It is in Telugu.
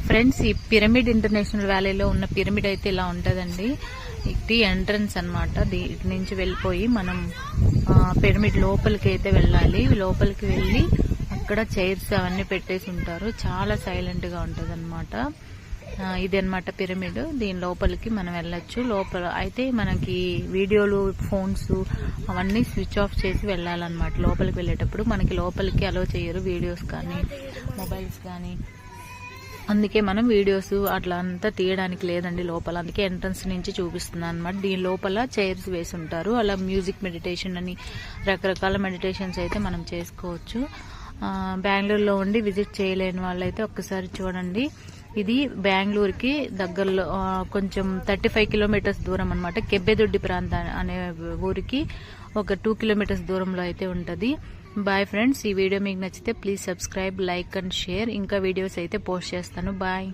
ఫ్రెండ్స్, ఈ పిరమిడ్ ఇంటర్నేషనల్ వ్యాలీలో ఉన్న పిరమిడ్ అయితే ఇలా ఉంటుందండి. ఇది ఎంట్రన్స్ అనమాట. ఇటు నుంచి వెళ్ళిపోయి మనం పిరమిడ్ లోపలికి అయితే వెళ్ళాలి. లోపలికి వెళ్ళి అక్కడ చైర్స్ అవన్నీ పెట్టేసి ఉంటారు. చాలా సైలెంట్ గా ఉంటది అనమాట. ఇది అనమాట పిరమిడ్. దీని లోపలికి మనం వెళ్ళొచ్చు. లోపల అయితే మనకి వీడియోలు, ఫోన్స్ అవన్నీ స్విచ్ ఆఫ్ చేసి వెళ్ళాలన్నమాట. లోపలికి వెళ్ళేటప్పుడు మనకి లోపలికి అలో చేయరు, వీడియోస్ కానీ మొబైల్స్ కానీ. అందుకే మనం వీడియోస్ అట్లా అంతా తీయడానికి లేదండి లోపల. అందుకే ఎంట్రన్స్ నుంచి చూపిస్తున్నాను అనమాట. దీని లోపల చైర్స్ వేసి ఉంటారు. అలా మ్యూజిక్ మెడిటేషన్ అని రకరకాల మెడిటేషన్స్ అయితే మనం చేసుకోవచ్చు. బెంగళూరులో ఉండి విజిట్ చేయలేని వాళ్ళైతే ఒక్కసారి చూడండి. ఇది బెంగళూరుకి దగ్గరలో కొంచెం 35 కిలోమీటర్స్ దూరం అనమాట. కెబ్బెదొడ్డి ప్రాంతం అనే ఊరికి ఒక 2 కిలోమీటర్స్ దూరంలో అయితే ఉంటది. బాయ్ ఫ్రెండ్స్, ఈ వీడియో మీకు నచ్చితే please subscribe, like and share. ఇంకా వీడియోస్ అయితే పోస్ట్ చేస్తాను. బాయ్.